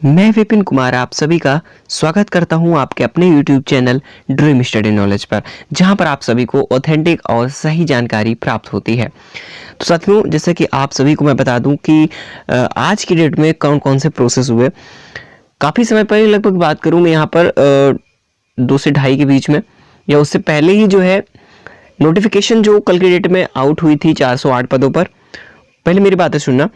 मैं विपिन कुमार आप सभी का स्वागत करता हूं आपके अपने YouTube channel dream study knowledge पर, जहां पर आप सभी को ऑथेंटिक और सही जानकारी प्राप्त होती है। तो साथियों, जैसे कि आप सभी को मैं बता दूं कि आज की डेट में कौन कौन से प्रोसेस हुए। काफ़ी समय पहले लगभग बात करूं मैं यहाँ पर 2 से ढाई के बीच में या उससे पहले ही जो है नोटिफिकेशन जो कल की डेट में आउट हुई थी 408 पदों पर। पहले मेरी बातें सुनना,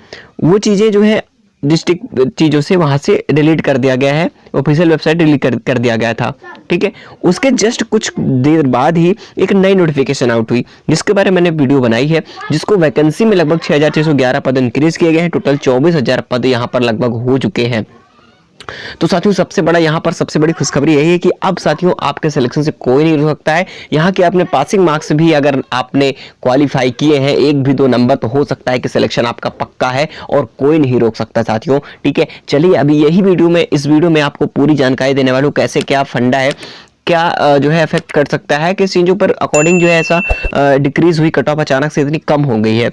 वो चीज़ें जो है डिस्ट्रिक्ट चीज़ों से वहाँ से डिलीट कर दिया गया है, ऑफिशियल वेबसाइट डिलीट कर दिया गया था। ठीक है, उसके जस्ट कुछ देर बाद ही एक नई नोटिफिकेशन आउट हुई जिसके बारे में मैंने वीडियो बनाई है, जिसको वैकेंसी में लगभग 6611 पद इंक्रीज किए गए हैं। टोटल 24,000 पद यहाँ पर लगभग हो चुके हैं। तो साथियों, सबसे बड़ा यहाँ पर सबसे बड़ी खुशखबरी यही है कि अब साथियों आपके सिलेक्शन से कोई नहीं रोक सकता है। यहाँ के अपने पासिंग मार्क्स भी अगर आपने क्वालिफाई किए हैं 1 भी 2 नंबर, तो हो सकता है कि सिलेक्शन आपका पक्का है और कोई नहीं रोक सकता साथियों। ठीक है, चलिए अभी यही वीडियो में इस वीडियो में आपको पूरी जानकारी देने वाला हूँ, कैसे क्या फंडा है, क्या जो है अफेक्ट कर सकता है, किस चीज़ों पर अकॉर्डिंग जो है ऐसा डिक्रीज हुई कट ऑफ अचानक से इतनी कम हो गई है।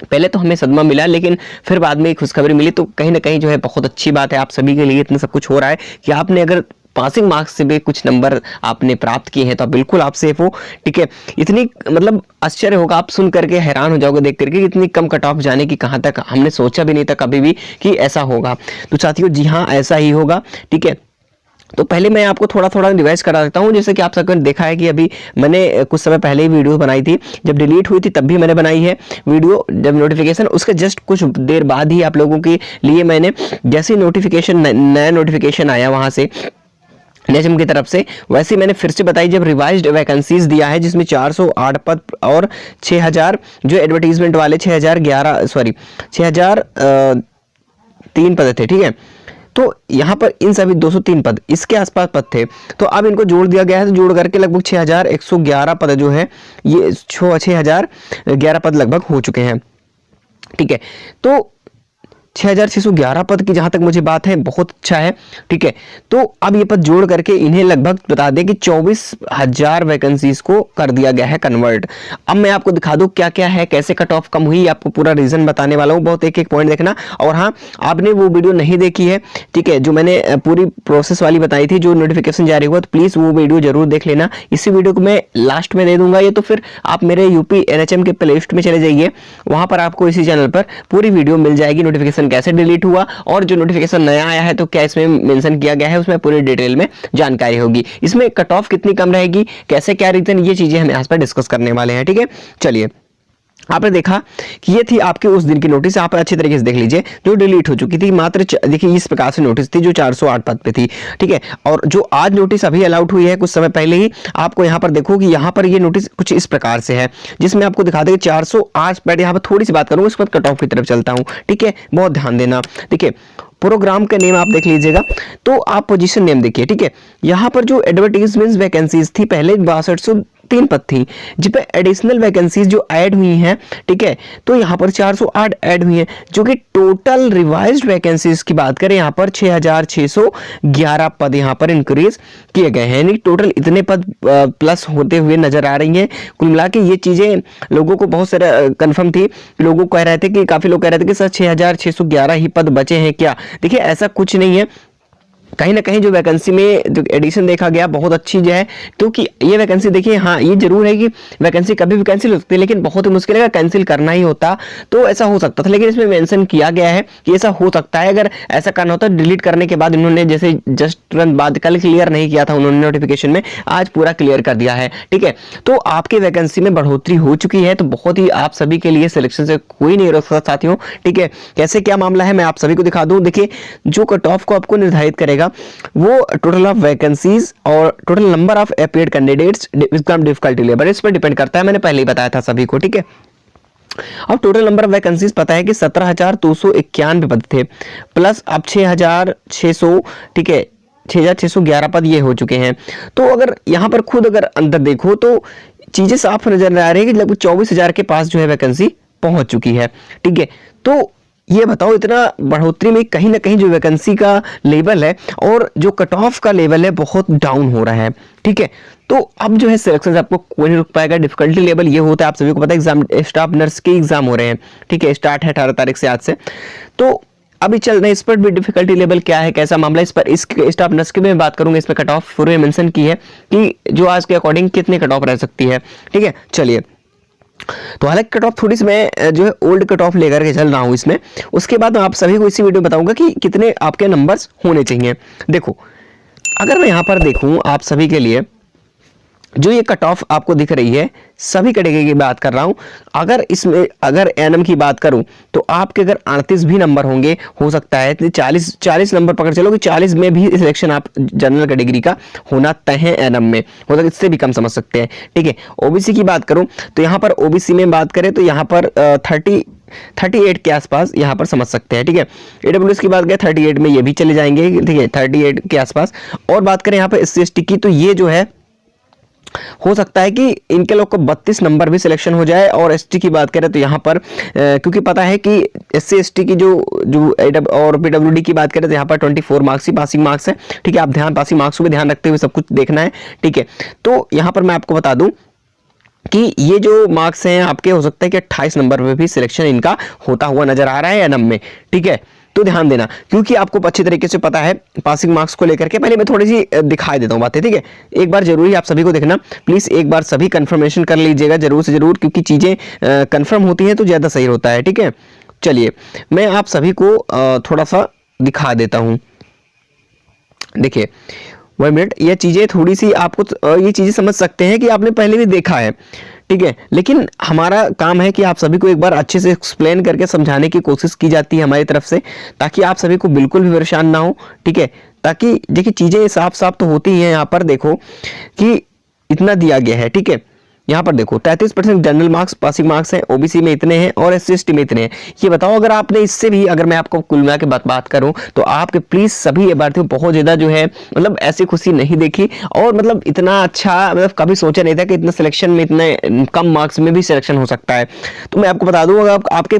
पहले तो हमें सदमा मिला, लेकिन फिर बाद में एक खुशखबरी मिली, तो कहीं ना कहीं जो है बहुत अच्छी बात है आप सभी के लिए। इतना सब कुछ हो रहा है कि आपने अगर पासिंग मार्क्स से भी कुछ नंबर आपने प्राप्त किए हैं तो बिल्कुल आप सेफ हो। ठीक है, इतनी मतलब आश्चर्य होगा, आप सुन करके हैरान हो जाओगे देख करके, इतनी कम कट ऑफ जाने की कहाँ तक हमने सोचा भी नहीं था कभी भी कि ऐसा होगा। तो साथियों जी हाँ, ऐसा ही होगा। ठीक है, तो पहले मैं आपको थोड़ा थोड़ा रिवाइज करा देता हूँ। जैसे कि आप सबने देखा है कि अभी मैंने कुछ समय पहले ही वीडियो बनाई थी, जब डिलीट हुई थी तब भी मैंने बनाई है वीडियो, जब नोटिफिकेशन उसके जस्ट कुछ देर बाद ही आप लोगों के लिए मैंने जैसे नोटिफिकेशन नया नोटिफिकेशन आया वहाँ से NHM की तरफ से, वैसे मैंने फिर से बताई जब रिवाइज्ड वैकेंसीज दिया है जिसमें 408 पद और 6000 जो एडवर्टीजमेंट वाले 6003 पद थे। ठीक है, तो यहाँ पर इन सभी 203 पद इसके आसपास पद थे, तो अब इनको जोड़ दिया गया है। तो जोड़ करके लगभग 6111 पद जो है, ये 6011 पद लगभग हो चुके हैं। ठीक है, तो 6611 पद की जहां तक मुझे बात है बहुत अच्छा है। ठीक है, तो अब ये पद जोड़ करके इन्हें लगभग बता दें कि 24,000 वैकेंसीज को कर दिया गया है कन्वर्ट। अब मैं आपको दिखा दूं क्या क्या है, कैसे कट ऑफ कम हुई, आपको पूरा रीजन बताने वाला हूं, बहुत एक एक पॉइंट देखना। और हाँ, आपने वो वीडियो नहीं देखी है, ठीक है, जो मैंने पूरी प्रोसेस वाली बताई थी, जो नोटिफिकेशन जारी हुआ, तो प्लीज वो वीडियो जरूर देख लेना। इसी वीडियो को मैं लास्ट में दे दूंगा, ये तो फिर आप मेरे यूपी NHM के प्ले लिस्ट में चले जाइए, वहां पर आपको इसी चैनल पर पूरी वीडियो मिल जाएगी। नोटिफिकेशन कैसे डिलीट हुआ और जो नोटिफिकेशन नया आया है तो क्या इसमें मेंशन किया गया है, उसमें पूरी डिटेल में जानकारी होगी। इसमें कट ऑफ कितनी कम रहेगी, कैसे क्या रीजन, ये चीजें हम यहाँ पर डिस्कस करने वाले हैं। ठीक है, चलिए आपने देखा कि ये थी आपके उस दिन की नोटिस, आप अच्छी तरीके से देख लीजिए, जो डिलीट हो चुकी थी। मात्र देखिए इस प्रकार से नोटिस थी जो 408 पद पे थी। ठीक है, और जो आज नोटिस अभी अलाउट हुई है कुछ समय पहले ही, आपको यहाँ पर देखो कि यहाँ पर ये नोटिस कुछ इस प्रकार से है, जिसमें आपको दिखा दें 408 पद। यहाँ पर थोड़ी सी बात करूंगा, उसके बाद कट ऑफ की तरफ चलता हूँ। ठीक है, बहुत ध्यान देना। देखिए प्रोग्राम का नेम आप देख लीजिएगा, तो आप पोजीशन नेम देखिए। ठीक है, यहाँ पर जो एडवर्टीजमेंट वैकेंसीज थी पहले 6203 पद थी, जिस पे एडिशनल वैकेंसीज जो ऐड हुई हैं, ठीक है, तो यहाँ पर 408 ऐड हुई हैं, जो कि टोटल रिवाइज्ड वैकेंसीज की बात करें यहाँ पर 6611 पद यहाँ पर इंक्रीज किए गए हैं। यानी टोटल इतने पद प्लस होते हुए नजर आ रही हैं। कुल मिला के ये चीजें लोगों को बहुत सारा कंफर्म थी, लोगों कह रहे थे कि काफी लोग कह रहे थे कि सर 6611 ही पद बचे हैं क्या। देखिए ऐसा कुछ नहीं है, कहीं ना कहीं जो वैकेंसी में जो एडिशन देखा गया बहुत अच्छी जो है, क्योंकि ये वैकेंसी देखिए, हाँ ये जरूर है कि वैकेंसी कभी भी कैंसिल हो सकती है, लेकिन बहुत ही मुश्किल है, अगर कैंसिल करना ही होता तो ऐसा हो सकता था, लेकिन इसमें मेंशन किया गया है कि ऐसा हो सकता है। अगर ऐसा करना होता डिलीट करने के बाद, इन्होंने जैसे जस्ट तुरंत बाद कल क्लियर नहीं किया था उन्होंने नोटिफिकेशन में, आज पूरा क्लियर कर दिया है। ठीक है, तो आपके वैकेंसी में बढ़ोतरी हो चुकी है, तो बहुत ही आप सभी के लिए सिलेक्शन से कोई नहीं रोक सकता साथियों। ठीक है, कैसे क्या मामला है मैं आप सभी को दिखा दूं। देखिए जो कट ऑफ को आपको निर्धारित करेगा वो टोटल ऑफ वैकेंसीज और total number of appeared candidates exam difficulty level, इस पर डिपेंड करता है, मैंने पहले ही बताया था सभी को। ठीक है, अब टोटल नंबर ऑफ वैकेंसीज पता है कि 17,291 पद थे, प्लस अब 6,600, ठीक है 6,611 पद ये हो चुके हैं। तो अगर यहाँ पर खुद अगर अंदर देखो तो चीजें साफ नजर आ रही है कि लगभग 24,000 के पास जो है वैकेंसी पहुंच चुकी है। ठीक है, तो ये बताओ इतना बढ़ोतरी में कहीं ना कहीं जो वैकेंसी का लेवल है और जो कट ऑफ का लेवल है बहुत डाउन हो रहा है। ठीक है, तो अब जो है सिलेक्शन आपको कोई नहीं रुक पाएगा। डिफिकल्टी लेवल ये होता है, आप सभी को पता है, एग्जाम स्टाफ नर्स के एग्जाम हो रहे हैं। ठीक है, स्टार्ट है 18 तारीख से, आज से। तो अभी चल रहे हैं इस पर भी डिफिकल्टी लेवल क्या है, कैसा मामला, इस पर इस स्टाफ नर्स की मैं बात करूंगा। इसमें कट ऑफ पूरे मेंशन की है कि जो आज के अकॉर्डिंग कितने कट ऑफ रह सकती है, ठीक है। चलिए, तो हालांकि कट ऑफ थोड़ी सी मैं जो है ओल्ड कट ऑफ लेकर के चल रहा हूं इसमें, उसके बाद मैं आप सभी को इसी वीडियो में बताऊंगा कि कितने आपके नंबर्स होने चाहिए। देखो, अगर मैं यहां पर देखूं आप सभी के लिए, जो ये कट ऑफ आपको दिख रही है सभी कैटेगरी की बात कर रहा हूं। अगर इसमें अगर एनएम की बात करूं तो आपके अगर 38 भी नंबर होंगे, हो सकता है 40 नंबर पकड़ चलो कि 40 में भी सिलेक्शन आप जनरल कैटेगरी का होना तय है एनएम में, हो सकता है इससे भी कम समझ सकते हैं, ठीक है। ओबीसी की बात करूं तो यहां पर ओबीसी में बात करें तो यहां पर 38 के आसपास यहां पर समझ सकते हैं, ठीक है। ईडब्ल्यूएस की बात करें 38 में ये भी चले जाएंगे, ठीक है, 38 के आसपास। और बात करें यहां पर एससी एसटी की तो ये जो है हो सकता है कि इनके लोग को 32 नंबर भी सिलेक्शन हो जाए। और एसटी की बात करें तो यहाँ पर क्योंकि पता है कि एससी एसटी की जो और पीडब्ल्यूडी की बात करें तो यहाँ पर 24 मार्क्स ही पासिंग मार्क्स है, ठीक है। आप पासिंग मार्क्स को भी ध्यान रखते हुए सब कुछ देखना है, ठीक है। तो यहाँ पर मैं आपको बता दूं कि ये जो मार्क्स हैं आपके, हो सकता है कि 28 नंबर पे भी सिलेक्शन इनका होता हुआ नजर आ रहा है एनएम में, ठीक है। तो ध्यान देना, क्योंकि आपको अच्छी तरीके से पता है पासिंग मार्क्स को लेकर के। पहले मैं थोड़ी सी दिखाई देता हूं बातें, ठीक है। एक बार जरूरी आप सभी को देखना, प्लीज एक बार सभी कंफर्मेशन कर लीजिएगा जरूर से जरूर, क्योंकि चीजें कंफर्म होती हैं तो ज्यादा सही होता है, ठीक है। चलिए, मैं आप सभी को थोड़ा सा दिखा देता हूं। देखिए, 1 मिनट, ये चीजें थोड़ी सी आपको ये चीजें समझ सकते हैं कि आपने पहले भी देखा है, ठीक है, लेकिन हमारा काम है कि आप सभी को एक बार अच्छे से एक्सप्लेन करके समझाने की कोशिश की जाती है हमारी तरफ से, ताकि आप सभी को बिल्कुल भी परेशान ना हो, ठीक है। ताकि देखिए चीजें साफ साफ तो होती ही हैं। यहाँ पर देखो कि इतना दिया गया है, ठीक है। यहाँ पर देखो 33% जनरल मार्क्स पासिंग मार्क्स हैं, ओबीसी में इतने हैं और एससी एसटी में इतने हैं। ये बताओ, अगर आपने इससे भी, अगर मैं आपको कुल मिला के बात करूं तो आपके प्लीज सभी अभ्यर्थियों बहुत ज्यादा जो है मतलब ऐसी खुशी नहीं देखी, और मतलब इतना अच्छा मतलब कभी सोचा नहीं था कि इतना सिलेक्शन में इतने कम मार्क्स में भी सिलेक्शन हो सकता है। तो मैं आपको बता दूं, अगर आपके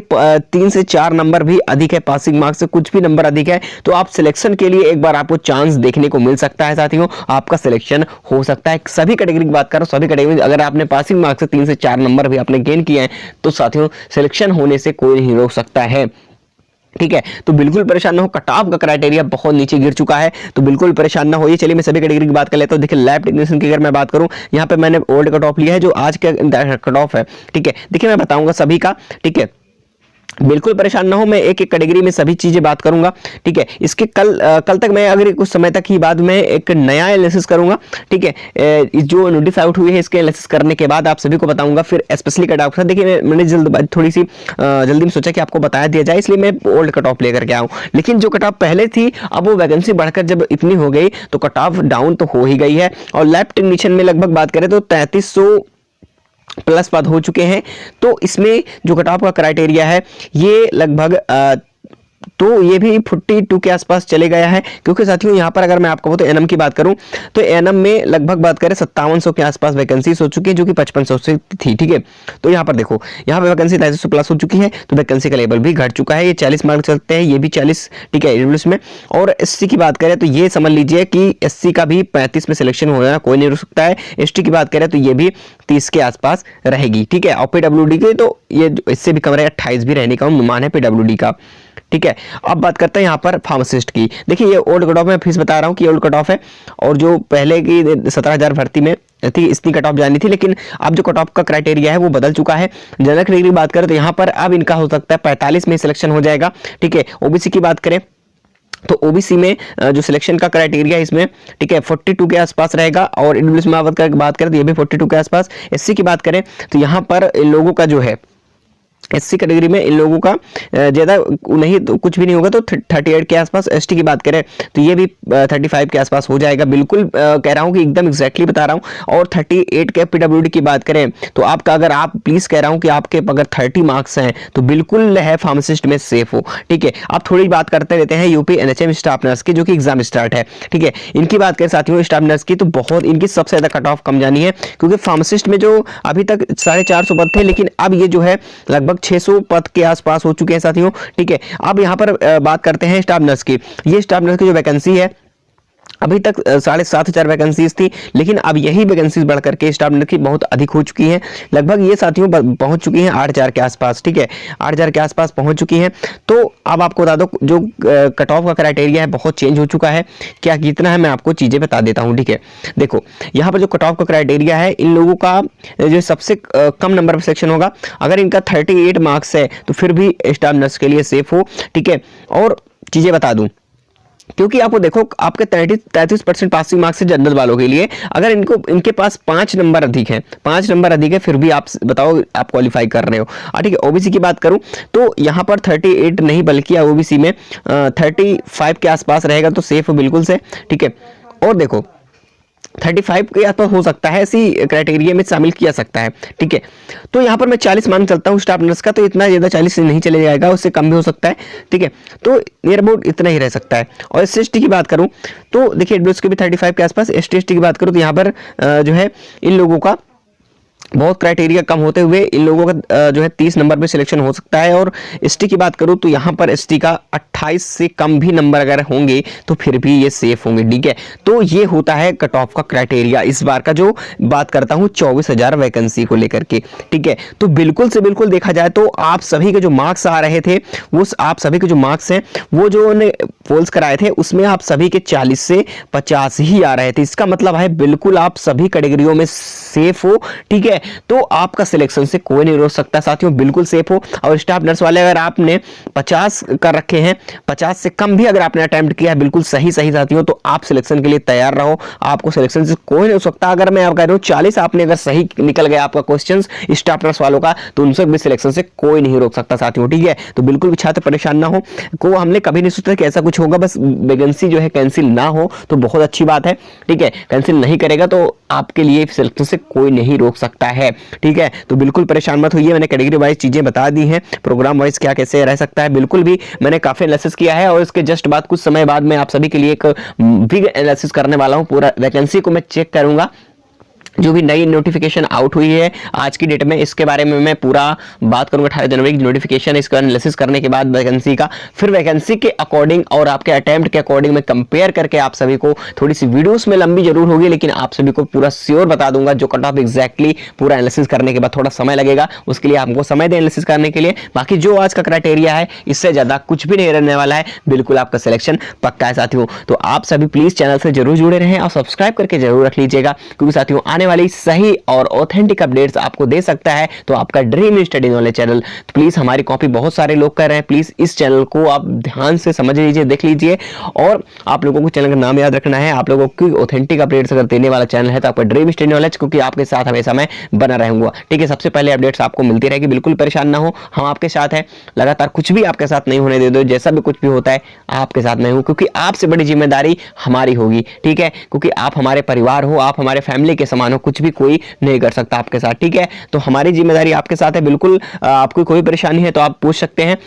3 से 4 नंबर भी अधिक है पासिंग मार्क्स से, कुछ भी नंबर अधिक है, तो आप सिलेक्शन के लिए एक बार आपको चांस देखने को मिल सकता है साथियों, आपका सिलेक्शन हो सकता है। सभी कैटेगरी की बात करो, सभी कैटेगरी अगर आपने पासिंग मार्क्स से 3 से 4 नंबर भी आपने गेन किए हैं तो साथियों सिलेक्शन होने से कोई नहीं रोक सकता है, ठीक है। तो बिल्कुल परेशान ना हो, कट ऑफ का क्राइटेरिया बहुत नीचे गिर चुका है, तो बिल्कुल परेशान ना होइए। चलिए मैं सभी कैटेगरी की बात कर लेता हूं। देखिए, लैब टेक्नीशियन की अगर मैं बात करूं, यहां पे मैंने ओल्ड कट ऑफ लिया है जो आज का कट ऑफ है, ठीक है। देखिए मैं बताऊंगा सभी का, ठीक है, बिल्कुल परेशान ना हो, मैं एक एक कैटेगरी में सभी चीजें बात करूंगा, ठीक है। इसके कल तक मैं अगर कुछ समय तक ही बाद में एक नया एनालिसिस करूंगा, ठीक है। जो नोटिफाई आउट हुई है इसके एनालिसिस करने के बाद आप सभी को बताऊंगा, फिर स्पेशली कट ऑफ। देखिए मैंने थोड़ी सी जल्दी में सोचा कि आपको बताया दिया जाए, इसलिए मैं ओल्ड कट ऑफ लेकर के आऊँ। लेकिन जो कट ऑफ पहले थी, अब वो वैकेंसी बढ़कर जब इतनी हो गई तो कट ऑफ डाउन तो हो ही गई है। और लैब टेक्नीशियन में लगभग बात करें तो 3300 प्लस पद हो चुके हैं। तो इसमें जो कट ऑफ का क्राइटेरिया है ये लगभग तो ये भी 42 के आसपास चले गया है, क्योंकि साथियों यहाँ पर अगर मैं आपको तो एनएम की बात करूं तो एनएम में लगभग बात करें 5700 के आसपास वैकेंसी हो चुकी है, जो कि 5500 से थी, ठीक है। तो यहाँ पर देखो, यहाँ पे वैकेंसी 250 प्लस हो चुकी है, तो वैकेंसी का लेवल भी घट चुका है। ये 40 मार्क्स चलते हैं, ये भी 40, ठीक है, इंग्लिश में। और एससी की बात करें तो ये समझ लीजिए कि एससी का भी 35 में सिलेक्शन हो जाना कोई नहीं रुक सकता है। एसटी की बात करें तो ये भी 30 के आसपास रहेगी, ठीक है। और पीडब्ल्यूडी के तो ये इससे भी कम रहे, 28 भी रहने का अनुमान है पीडब्ल्यूडी का, ठीक है। अब बात करते हैं यहाँ पर फार्मासिस्ट की। देखिए ये ओल्ड कट ऑफ में फीस बता रहा हूँ कि ओल्ड कट ऑफ है, और जो पहले की 17,000 भर्ती में थी इतनी कट ऑफ जानी थी, लेकिन अब जो कट ऑफ का क्राइटेरिया है वो बदल चुका है। जनरल कैटेगरी की बात करें तो यहाँ पर अब इनका हो सकता है 45 में सिलेक्शन हो जाएगा, ठीक है। ओबीसी की बात करें तो ओबीसी में जो सिलेक्शन का क्राइटेरिया है इसमें, ठीक है, 42 के आसपास रहेगा। और इंग्लिश में बात करें तो ये भी 42 के आसपास। एससी की बात करें तो यहाँ पर इन लोगों का जो है एससी कैटेगरी में इन लोगों का ज्यादा नहीं तो कुछ भी नहीं होगा, तो 38 के आसपास। एसटी की बात करें तो ये भी 35 के आसपास हो जाएगा, बिल्कुल कह रहा हूं कि एकदम एग्जैक्टली बता रहा हूं। और 38 के पीडब्ल्यूडी की बात करें तो आपका, अगर आप प्लीज कह रहा हूं कि आपके अगर 30 मार्क्स हैं तो बिल्कुल है फार्मासिस्ट में सेफ हो, ठीक है। आप थोड़ी बात करते रहते हैं यूपी एनएचएम स्टाफ नर्स की, जो कि एग्जाम स्टार्ट है, ठीक है। इनकी बात करें साथियों स्टाफ नर्स की तो बहुत इनकी सबसे ज्यादा कट ऑफ कम जानी है, क्योंकि फार्मासिस्ट में जो अभी तक 450 पद थे, लेकिन अब ये जो है लगभग 600 पद के आसपास हो चुके हैं साथियों, ठीक है। अब यहां पर बात करते हैं स्टाफ नर्स की। ये स्टाफ नर्स की जो वैकेंसी है अभी तक 7,500 वैकेंसीज थी, लेकिन अब यही वैकेंसीज बढ़ करके स्टाफ नर्स की बहुत अधिक हो चुकी हैं। लगभग ये साथियों पहुंच चुकी हैं 8,000 के आसपास, ठीक है, 8,000 के आसपास पहुंच चुकी हैं। तो अब आपको बता दो जो कट ऑफ का क्राइटेरिया है बहुत चेंज हो चुका है। क्या कितना है मैं आपको चीजें बता देता हूँ, ठीक है। देखो यहाँ पर जो कट ऑफ का क्राइटेरिया है, इन लोगों का जो सबसे कम नंबर पर सिलेक्शन होगा, अगर इनका 38 मार्क्स है तो फिर भी स्टाफ नर्स के लिए सेफ हो, ठीक है। और चीजें बता दूं, क्योंकि आपको देखो आपके 33% पासिंग मार्क्स है जनरल वालों के लिए, अगर इनके पास 5 नंबर अधिक है, 5 नंबर अधिक है, फिर भी आप बताओ आप क्वालिफाई कर रहे हो। ठीक है, ओबीसी की बात करूं तो यहाँ पर 38 नहीं बल्कि ओबीसी में 35 के आसपास रहेगा तो सेफ हो बिल्कुल से, ठीक है। और देखो 35 के आसपास हो सकता है, ऐसी क्राइटेरिया में शामिल किया सकता है, ठीक है। तो यहाँ पर मैं 40 मान चलता हूँ स्टाफ नर्स का, तो इतना ज़्यादा 40 से नहीं चले जाएगा, उससे कम भी हो सकता है, ठीक है। तो नियर अबाउट इतना ही रह सकता है। और SC/ST की बात करूँ तो देखिए उसके भी 35 के आसपास, ST/ST की बात करूँ तो यहाँ पर जो है इन लोगों का बहुत क्राइटेरिया कम होते हुए इन लोगों का जो है 30 नंबर पे सिलेक्शन हो सकता है। और ST की बात करूं तो यहाँ पर ST का 28 से कम भी नंबर अगर होंगे तो फिर भी ये सेफ होंगे, ठीक है। तो ये होता है कट ऑफ का क्राइटेरिया इस बार का, जो बात करता हूँ 24,000 वैकेंसी को लेकर के, ठीक है। तो बिल्कुल से बिल्कुल देखा जाए तो आप सभी के जो मार्क्स आ रहे थे, वो आप सभी के जो मार्क्स हैं वो जो पोल्स कराए थे उसमें आप सभी के 40 से 50 ही आ रहे थे। इसका मतलब है बिल्कुल आप सभी कैटेगरियों में सेफ हो, ठीक है। तो आपका सिलेक्शन से कोई नहीं रोक सकता साथियों, बिल्कुल सेफ हो। और स्टाफ नर्स वाले अगर आपने 50 कर रखे हैं, 50 से कम भी अगर आपने अटेम्प्ट किया है, बिल्कुल सही साथियों, तो आप सिलेक्शन के लिए तैयार रहो, आपको सिलेक्शन से कोई नहीं रोक सकता। अगर मैं आप कह रहा हूं 40 आपने अगर सही निकल गया आपका क्वेश्चन स्टाफ नर्स वालों का, तो उनसे भी सिलेक्शन से कोई नहीं रोक सकता साथियों, ठीक है। तो बिल्कुल भी छात्र परेशान ना हो, को हमने कभी नहीं सोचा कि ऐसा कुछ होगा, बस वैकेंसी जो है कैंसिल ना हो तो बहुत अच्छी बात है, ठीक है। कैंसिल नहीं करेगा तो आपके लिए सिलेक्शन से कोई नहीं रोक सकता है, ठीक है। तो बिल्कुल परेशान मत होइए, मैंने कैटेगरी वाइज चीजें बता दी हैं, प्रोग्राम वाइज क्या कैसे रह सकता है, बिल्कुल भी मैंने काफी एनालिसिस किया है। और इसके जस्ट बाद कुछ समय बाद मैं आप सभी के लिए एक बिग एनालिसिस करने वाला हूं, पूरा वैकेंसी को मैं चेक करूंगा, जो भी नई नोटिफिकेशन आउट हुई है आज की डेट में, इसके बारे में मैं पूरा बात करूंगा। 18 जनवरी की नोटिफिकेशन, इसका एनालिसिस करने के बाद वैकेंसी का, फिर वैकेंसी के अकॉर्डिंग और आपके अटेम्प्ट के अकॉर्डिंग मैं कंपेयर करके आप सभी को, थोड़ी सी वीडियोस में लंबी जरूर होगी लेकिन आप सभी को पूरा श्योर बता दूंगा जो कट ऑफ एग्जैक्टली पूरा एनालिसिस करने के बाद। थोड़ा समय लगेगा, उसके लिए आपको समय दें एनालिसिस करने के लिए। बाकी जो आज का क्राइटेरिया है इससे ज्यादा कुछ भी नहीं रहने वाला है, बिल्कुल आपका सिलेक्शन पक्का है साथियों। तो आप सभी प्लीज चैनल से जरूर जुड़े रहें और सब्सक्राइब करके जरूर रख लीजिएगा, क्योंकि साथियों आने वाली सही और ऑथेंटिक अपडेट्स आपको दे सकता है तो आपका ड्रीम स्टडी नॉलेज चैनल। तो प्लीज हमारी कॉपी बहुत सारे लोग कर रहे हैं, प्लीज इस चैनल को आप ध्यान से समझ लीजिए, देख लीजिए। और आप लोगों को चैनल का नाम याद रखना है, आप लोगों को ऑथेंटिक अपडेट्स अगर देने वाला चैनल है तो आपका ड्रीम स्टडी नॉलेज, क्योंकि आपके साथ हमेशा मैं बना रहूंगा, ठीक है। सबसे पहले अपडेट्स आपको मिलती रहेगी, बिल्कुल परेशान ना हो, हम आपके साथ हैं लगातार, कुछ भी आपके साथ नहीं होने दे दो, जैसा भी कुछ भी होता है आपके साथ मैं हूं, क्योंकि आपसे बड़ी जिम्मेदारी हमारी होगी, ठीक है। क्योंकि आप हमारे परिवार हो, आप हमारे फैमिली के समान हो, कुछ भी कोई नहीं कर सकता आपके साथ, ठीक है। तो हमारी जिम्मेदारी आपके साथ है, बिल्कुल आपको कोई परेशानी है तो आप पूछ सकते हैं,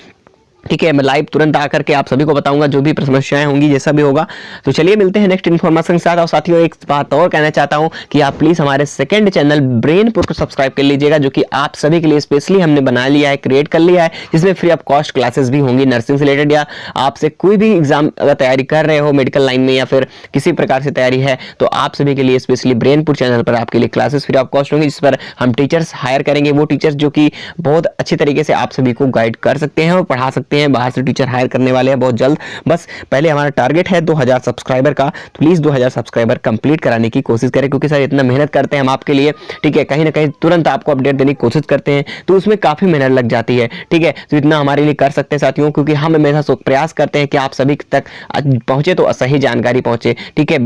ठीक है। मैं लाइव तुरंत आकर के आप सभी को बताऊंगा जो भी समस्याएं होंगी, जैसा भी होगा। तो चलिए मिलते हैं नेक्स्ट इन्फॉर्मेशन के साथ। और साथियों एक बात और कहना चाहता हूं कि आप प्लीज हमारे सेकंड चैनल ब्रेनपुर को सब्सक्राइब कर लीजिएगा, जो कि आप सभी के लिए स्पेशली हमने बना लिया है, क्रिएट कर लिया है, जिसमें फ्री ऑफ कॉस्ट क्लासेस भी होंगी नर्सिंग से रिलेटेड, या आपसे कोई भी एग्जाम अगर तैयारी कर रहे हो मेडिकल लाइन में या फिर किसी प्रकार से तैयारी है, तो आप सभी के लिए स्पेशली ब्रेनपुर चैनल पर आपके लिए क्लासेस फ्री ऑफ कॉस्ट होंगी, जिस पर हम टीचर्स हायर करेंगे, वो टीचर्स जो कि बहुत अच्छी तरीके से आप सभी को गाइड कर सकते हैं और पढ़ा सकते हैं। बाहर से टीचर हायर करने वाले हैं बहुत जल्द, बस पहले हमारा टारगेट है 2000 सब्सक्राइबर का, तो प्लीज 2000 सब्सक्राइबर कंप्लीट कराने की कोशिश करें, क्योंकि सर इतना मेहनत करते हैं हम आपके लिए, ठीक है। कहीं ना कहीं तुरंत आपको अपडेट देने की कोशिश करते हैं तो उसमें काफी मेहनत लग जाती है, ठीक है। तो इतना हमारे लिए कर सकते हैं साथियों, क्योंकि हम हमेशा प्रयास करते हैं कि आप सभी तक पहुंचे तो सही जानकारी पहुंचे, ठीक है।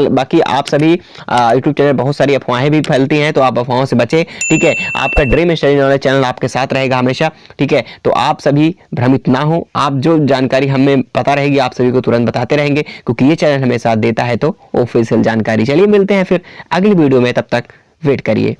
बाकी आप सभी यूट्यूब चैनल बहुत सारी अफवाहें भी फैलती हैं, तो आप अफवाहों से बचे, ठीक है। आपका ड्रीम स्टडी नॉलेज चैनल आपके साथ रहेगा हमेशा, ठीक है। तो आप सभी भ्रमित ना हो, आप जो जानकारी हमें पता रहेगी आप सभी को तुरंत बताते रहेंगे, क्योंकि ये चैनल हमें साथ देता है तो ऑफिशियल जानकारी। चलिए मिलते हैं फिर अगली वीडियो में, तब तक वेट करिए।